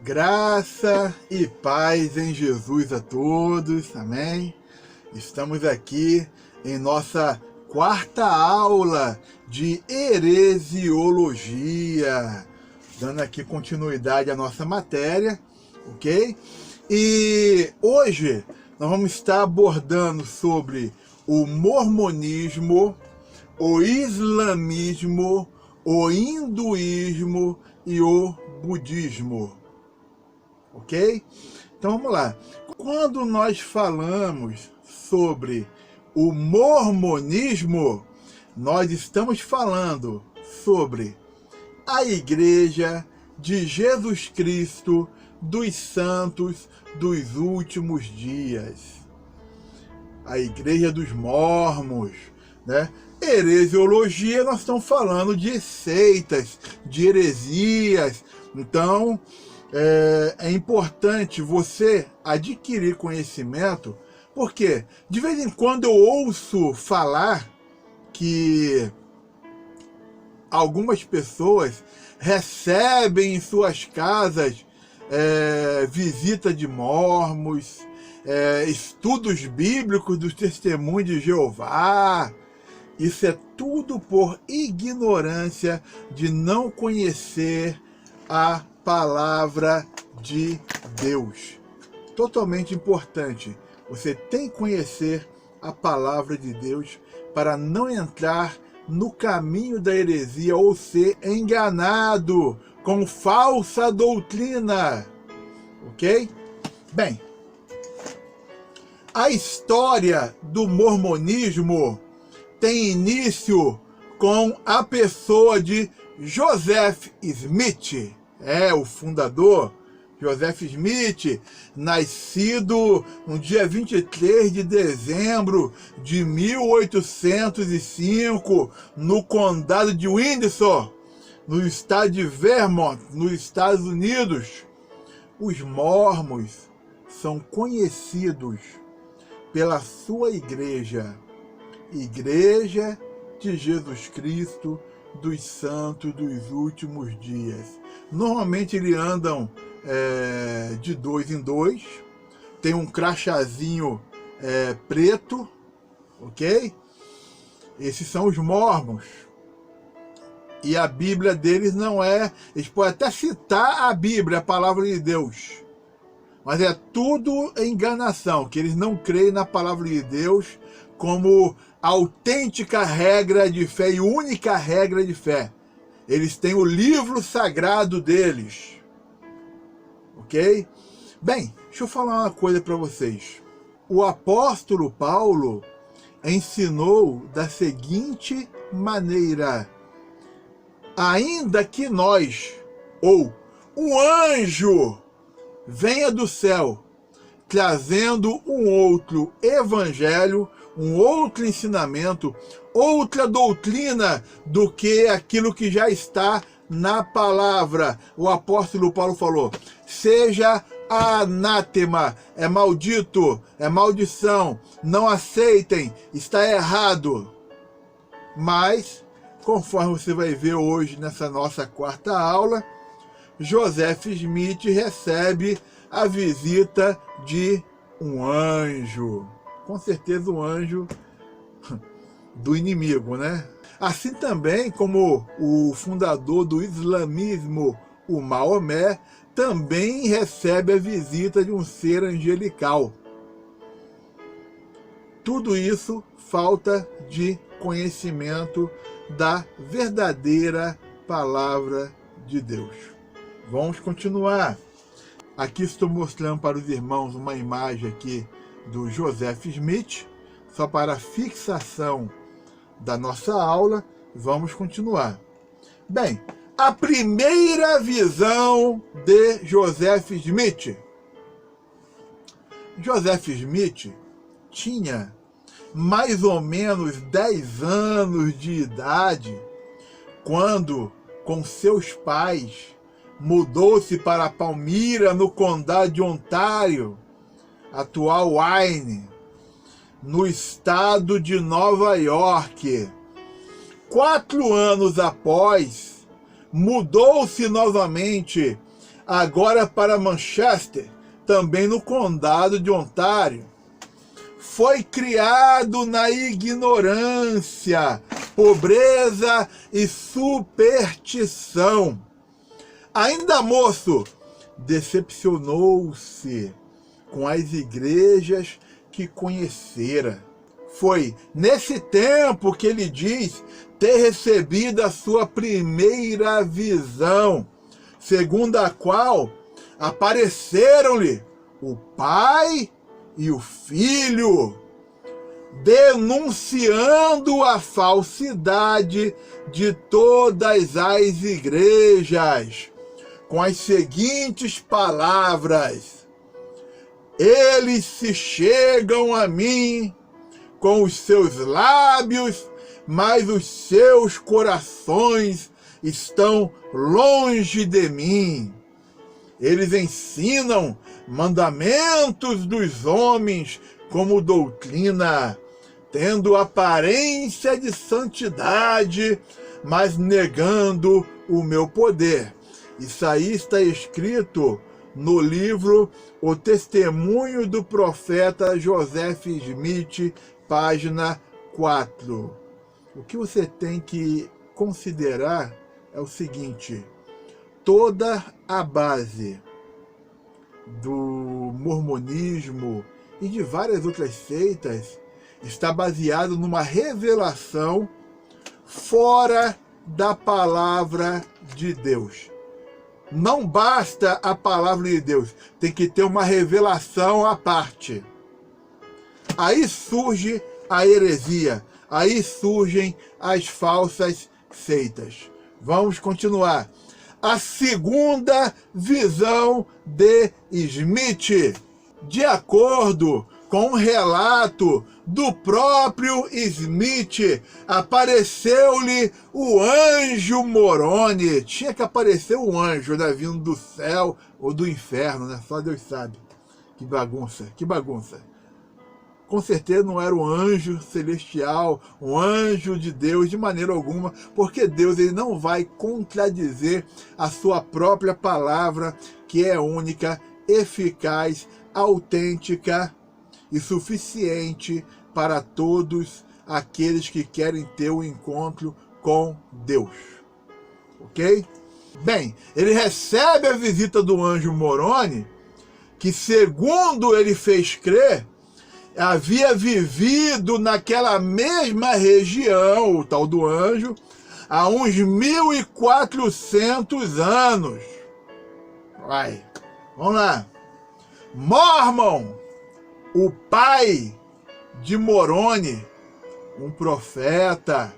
Graça e paz em Jesus a todos, amém? Estamos aqui em nossa quarta aula de heresiologia, dando aqui continuidade à nossa matéria, ok? E hoje nós vamos estar abordando sobre o mormonismo, o islamismo, o hinduísmo e o budismo. Ok? Então vamos lá. Quando nós falamos sobre o mormonismo, nós estamos falando sobre a Igreja de Jesus Cristo dos Santos dos Últimos Dias. A Igreja dos Mormons, né? Heresiologia, nós estamos falando de seitas, de heresias. Então, é importante você adquirir conhecimento, porque de vez em quando eu ouço falar que algumas pessoas recebem em suas casas visita de mormons, estudos bíblicos dos testemunhos de Jeová. Isso é tudo por ignorância de não conhecer a palavra de Deus. Totalmente importante. Você tem que conhecer a palavra de Deus para não entrar no caminho da heresia ou ser enganado com falsa doutrina. Ok? Bem, a história do mormonismo tem início com a pessoa de Joseph Smith. O fundador, Joseph Smith, nascido no dia 23 de dezembro de 1805, no condado de Windsor, no estado de Vermont, nos Estados Unidos. Os mormons são conhecidos pela sua igreja, Igreja de Jesus Cristo dos Santos dos Últimos Dias. Normalmente eles andam de 2 em 2, tem um crachazinho preto, ok? Esses são os mormons. E a Bíblia deles não é... Eles podem até citar a Bíblia, a palavra de Deus, mas é tudo enganação, que eles não creem na palavra de Deus como autêntica regra de fé e única regra de fé. Eles têm o livro sagrado deles. Ok? Bem, deixa eu falar uma coisa para vocês. O apóstolo Paulo ensinou da seguinte maneira: ainda que nós, ou um anjo, venha do céu, trazendo um outro evangelho, um outro ensinamento, outra doutrina do que aquilo que já está na palavra. O apóstolo Paulo falou: seja anátema, é maldito, é maldição, não aceitem, está errado. Mas, conforme você vai ver hoje nessa nossa quarta aula, Joseph Smith recebe a visita de um anjo. Com certeza um anjo do inimigo, né? Assim também como o fundador do islamismo, o Maomé, também recebe a visita de um ser angelical. Tudo isso falta de conhecimento da verdadeira palavra de Deus. Vamos continuar. Aqui estou mostrando para os irmãos uma imagem aqui do Joseph Smith, só para fixação da nossa aula. Vamos continuar. Bem, a primeira visão de Joseph Smith. Joseph Smith tinha mais ou menos 10 anos de idade quando, com seus pais, mudou-se para Palmyra, no condado de Ontário, atual Wayne, no estado de Nova York. 4 anos após, mudou-se novamente agora para Manchester, também no condado de Ontário. Foi criado na ignorância, pobreza e superstição. Ainda moço, decepcionou-se com as igrejas que conhecera. Foi nesse tempo que ele diz ter recebido a sua primeira visão, segundo a qual apareceram-lhe o Pai e o Filho, denunciando a falsidade de todas as igrejas, com as seguintes palavras: eles se chegam a mim com os seus lábios, mas os seus corações estão longe de mim. Eles ensinam mandamentos dos homens como doutrina, tendo aparência de santidade, mas negando o meu poder. Isso aí está escrito no livro O Testemunho do Profeta Joseph Smith, página 4. O que você tem que considerar é o seguinte: toda a base do mormonismo e de várias outras seitas está baseado numa revelação fora da palavra de Deus. Não basta a palavra de Deus, tem que ter uma revelação à parte. Aí surge a heresia, aí surgem as falsas seitas. Vamos continuar. A segunda visão de Smith, de acordo com um relato do próprio Smith, apareceu-lhe o anjo Moroni. Tinha que aparecer o anjo, né, vindo do céu ou do inferno, né? Só Deus sabe. Que bagunça, que bagunça. Com certeza não era um anjo celestial, um anjo de Deus de maneira alguma, porque Deus ele não vai contradizer a sua própria palavra, que é única, eficaz, autêntica e suficiente para todos aqueles que querem ter um encontro com Deus. Ok? Bem, ele recebe a visita do anjo Moroni, que segundo ele fez crer, havia vivido naquela mesma região, o tal do anjo, há uns 1400 anos. Vai, vamos lá. Mormon, o pai de Moroni, um profeta,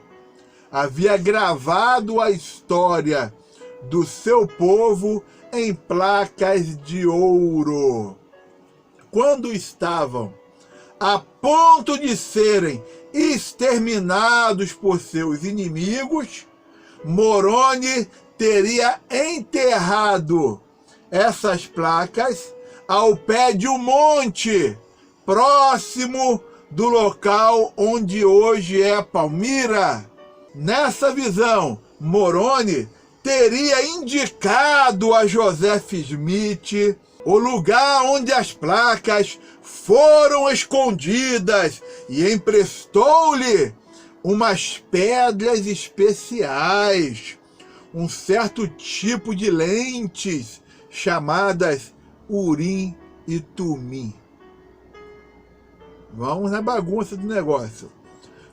havia gravado a história do seu povo em placas de ouro. Quando estavam a ponto de serem exterminados por seus inimigos, Moroni teria enterrado essas placas ao pé de um monte, próximo do local onde hoje é Palmyra. Nessa visão, Moroni teria indicado a Joseph Smith o lugar onde as placas foram escondidas e emprestou-lhe umas pedras especiais, um certo tipo de lentes chamadas Urim e Tumim. Vamos na bagunça do negócio,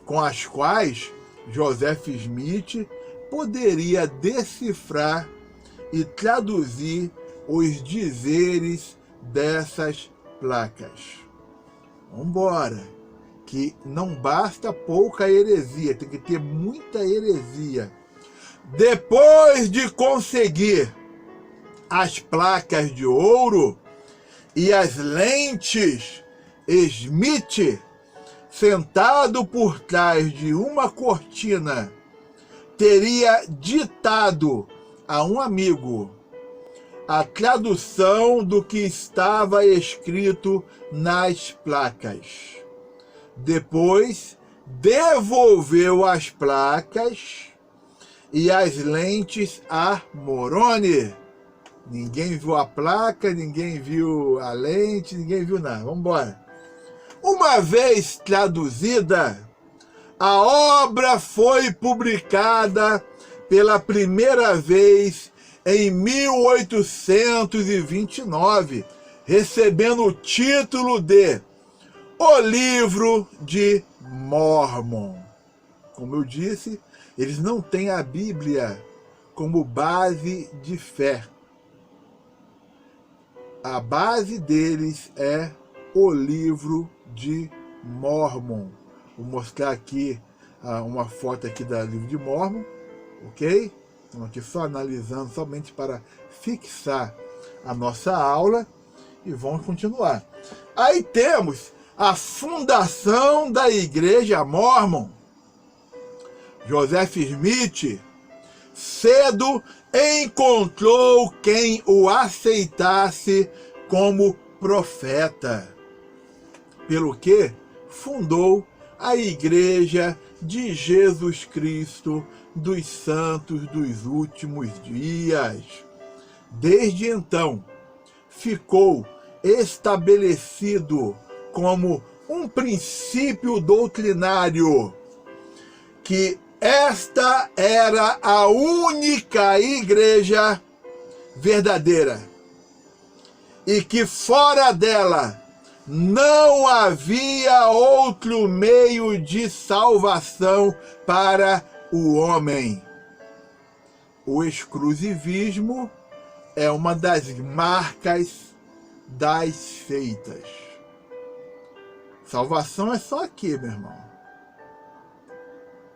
com as quais Joseph Smith poderia decifrar e traduzir os dizeres dessas placas. Vambora, que não basta pouca heresia, tem que ter muita heresia. Depois de conseguir as placas de ouro e as lentes, Smith, sentado por trás de uma cortina, teria ditado a um amigo a tradução do que estava escrito nas placas. Depois, devolveu as placas e as lentes a Moroni. Ninguém viu a placa, ninguém viu a lente, ninguém viu nada. Vamos embora. Uma vez traduzida, a obra foi publicada pela primeira vez em 1829, recebendo o título de O Livro de Mórmon. Como eu disse, eles não têm a Bíblia como base de fé. A base deles é o Livro de Mórmon. Vou mostrar aqui uma foto aqui do Livro de Mórmon, ok? Estamos aqui só analisando, somente para fixar a nossa aula, e vamos continuar. Aí temos a fundação da Igreja Mórmon. Joseph Smith cedo encontrou quem o aceitasse como profeta, pelo que fundou a Igreja de Jesus Cristo dos Santos dos Últimos Dias. Desde então, ficou estabelecido como um princípio doutrinário que esta era a única igreja verdadeira e que fora dela não havia outro meio de salvação para o homem. O exclusivismo é uma das marcas das seitas. Salvação é só aqui, meu irmão.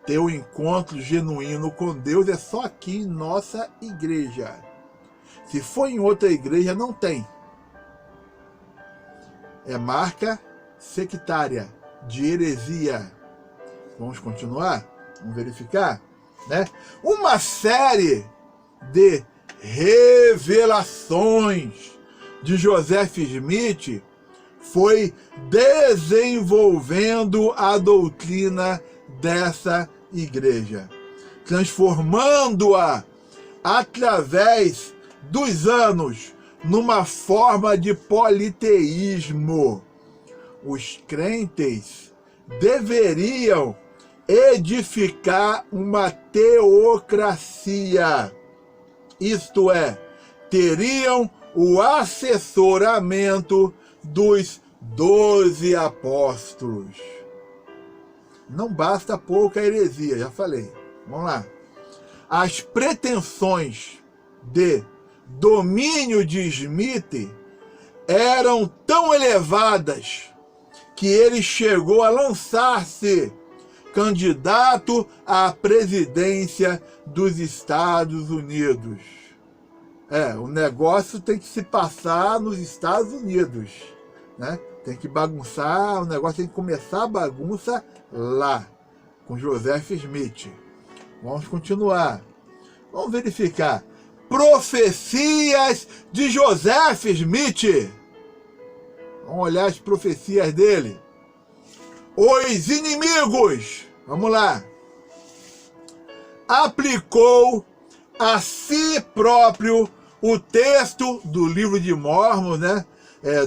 Ter um encontro genuíno com Deus é só aqui em nossa igreja. Se for em outra igreja, não tem. É marca sectária, de heresia. Vamos continuar? Vamos verificar? Né? Uma série de revelações de Joseph Smith foi desenvolvendo a doutrina dessa igreja, transformando-a através dos anos numa forma de politeísmo. Os crentes deveriam edificar uma teocracia, isto é, teriam o assessoramento dos 12 apóstolos. Não basta pouca heresia, já falei. Vamos lá. As pretensões de domínio de Smith eram tão elevadas que ele chegou a lançar-se candidato à presidência dos Estados Unidos. O negócio tem que se passar nos Estados Unidos, né? Tem que bagunçar, o negócio tem que começar a bagunça lá, com Joseph Smith. Vamos continuar. Vamos verificar. Profecias de Joseph Smith. Vamos olhar as profecias dele. Os inimigos. Vamos lá. Aplicou a si próprio o texto do livro de Mórmon, né?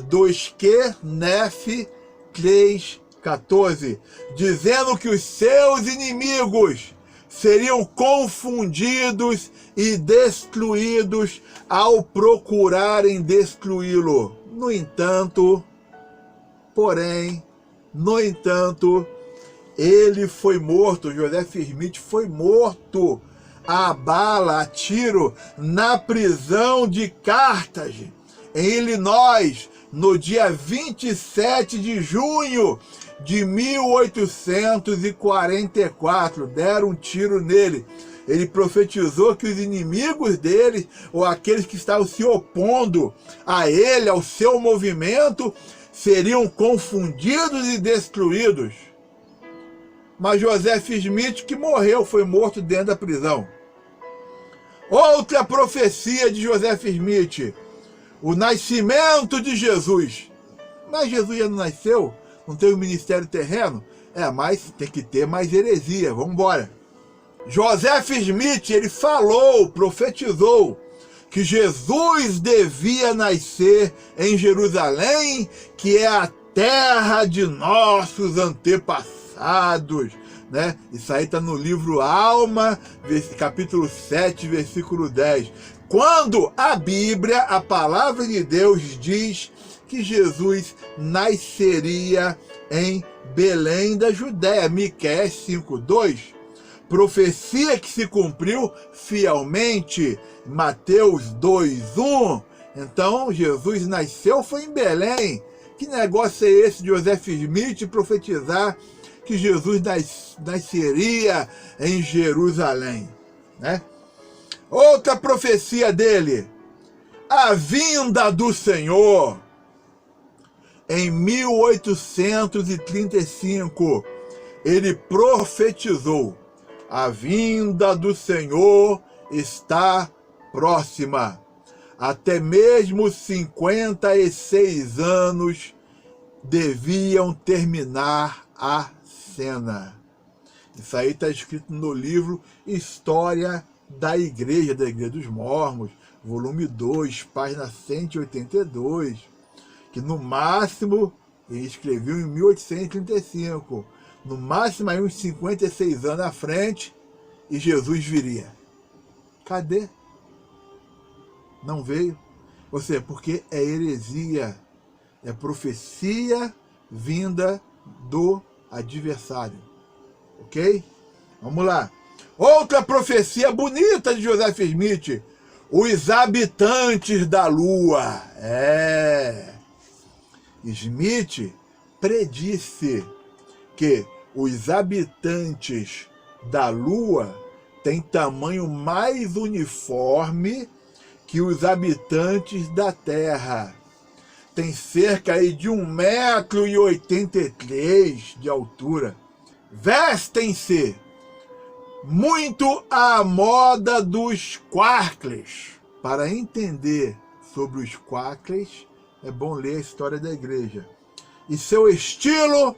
2Q, Nef 3:14, dizendo que os seus inimigos seriam confundidos e destruídos ao procurarem destruí-lo. No entanto, ele foi morto, Joseph Smith foi morto a bala, a tiro, na prisão de Carthage, em Illinois, no dia 27 de junho de 1844. Deram um tiro nele. Ele profetizou que os inimigos dele, ou aqueles que estavam se opondo a ele, ao seu movimento, seriam confundidos e destruídos. Mas Joseph Smith, que morreu, foi morto dentro da prisão. Outra profecia de Joseph Smith: o nascimento de Jesus. Mas Jesus já não nasceu? Não tem o ministério terreno? Mas tem que ter mais heresia. Vamos embora. Joseph Smith, ele falou, profetizou, que Jesus devia nascer em Jerusalém, que é a terra de nossos antepassados, né? Isso aí está no livro Alma, capítulo 7, versículo 10. Quando a Bíblia, a palavra de Deus, diz que Jesus nasceria em Belém da Judéia, Miqueias 5:2. Profecia que se cumpriu fielmente, Mateus 2:1. Então, Jesus nasceu, foi em Belém. Que negócio é esse de Joseph Smith profetizar que Jesus nasceria em Jerusalém, né? Outra profecia dele, a vinda do Senhor. Em 1835, ele profetizou: a vinda do Senhor está próxima. Até mesmo 56 anos deviam terminar a cena. Isso aí está escrito no livro História da Igreja dos Mormons, volume 2, página 182, que no máximo ele escreveu em 1835. No máximo aí uns 56 anos à frente, e Jesus viria. Cadê? Não veio. Ou seja, porque é heresia, é profecia vinda do adversário. Ok? Vamos lá. Outra profecia bonita de Joseph Smith: os habitantes da Lua. Smith predisse que os habitantes da Lua têm tamanho mais uniforme que os habitantes da Terra. Tem cerca aí de 1,83 m de altura. Vestem-se muito à moda dos quarkles. Para entender sobre os quarkles, é bom ler a história da igreja. E seu estilo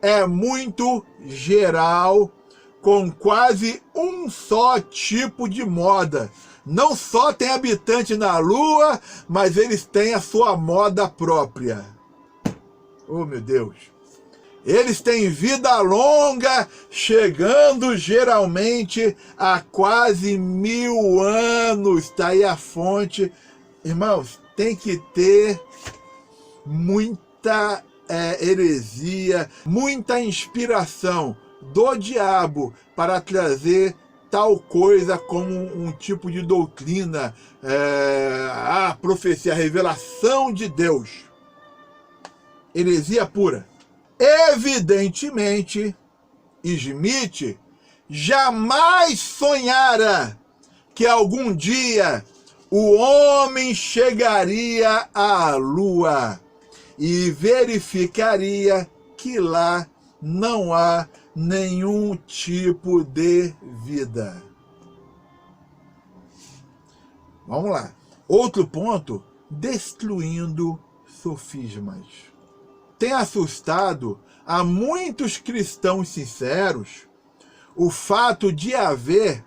é muito geral, com quase um só tipo de moda. Não só tem habitante na Lua, mas eles têm a sua moda própria. Oh, meu Deus! Eles têm vida longa, chegando geralmente a quase 1000 anos. Está aí a fonte. Irmãos, tem que ter muita heresia, muita inspiração do diabo para trazer tal coisa como um tipo de doutrina, a profecia, a revelação de Deus. Heresia pura. Evidentemente, Smith jamais sonhara que algum dia o homem chegaria à Lua e verificaria que lá não há nenhum tipo de vida. Vamos lá. Outro ponto, destruindo sofismas. Tem assustado a muitos cristãos sinceros o fato de haver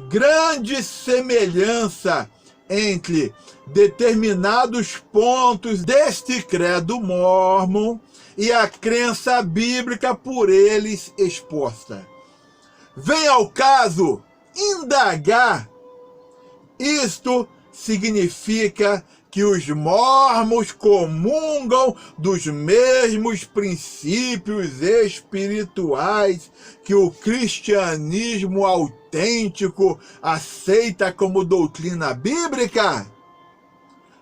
grande semelhança entre determinados pontos deste credo mórmon e a crença bíblica por eles exposta. Vem ao caso indagar. Isto significa que os mórmons comungam dos mesmos princípios espirituais que o cristianismo autêntico aceita como doutrina bíblica?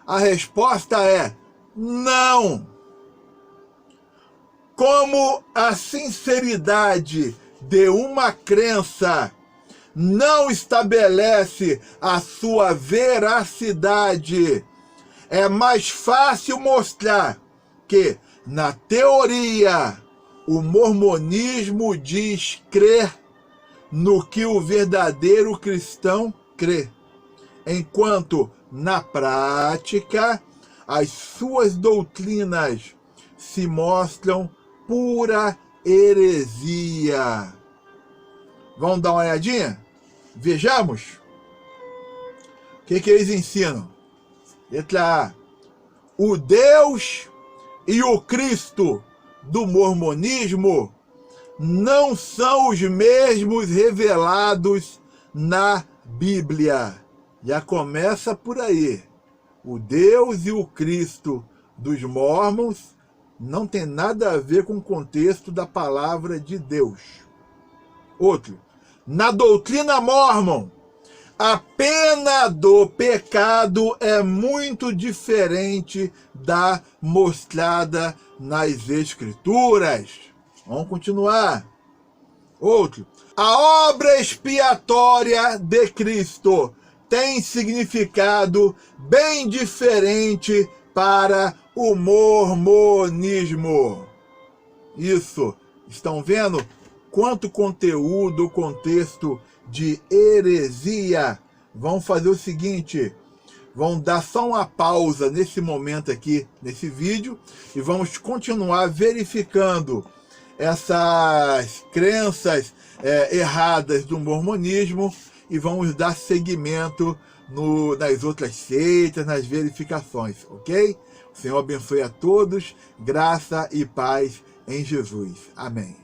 A resposta é não. Como a sinceridade de uma crença não estabelece a sua veracidade, é mais fácil mostrar que, na teoria, o mormonismo diz crer no que o verdadeiro cristão crê, enquanto, na prática, as suas doutrinas se mostram pura heresia. Vamos dar uma olhadinha? Vejamos. Ok? que eles ensinam? Letra A. O Deus e o Cristo do mormonismo não são os mesmos revelados na Bíblia. Já começa por aí. O Deus e o Cristo dos mormons não tem nada a ver com o contexto da palavra de Deus. Outro. Na doutrina mormon, a pena do pecado é muito diferente da mostrada nas Escrituras. Vamos continuar. Outro. A obra expiatória de Cristo tem significado bem diferente para o mormonismo. Isso. Estão vendo quanto conteúdo, contexto de heresia? Vamos fazer o seguinte, vamos dar só uma pausa nesse momento aqui, nesse vídeo, e vamos continuar verificando essas crenças erradas do mormonismo e vamos dar seguimento nas outras seitas, nas verificações, ok? O Senhor abençoe a todos, graça e paz em Jesus. Amém.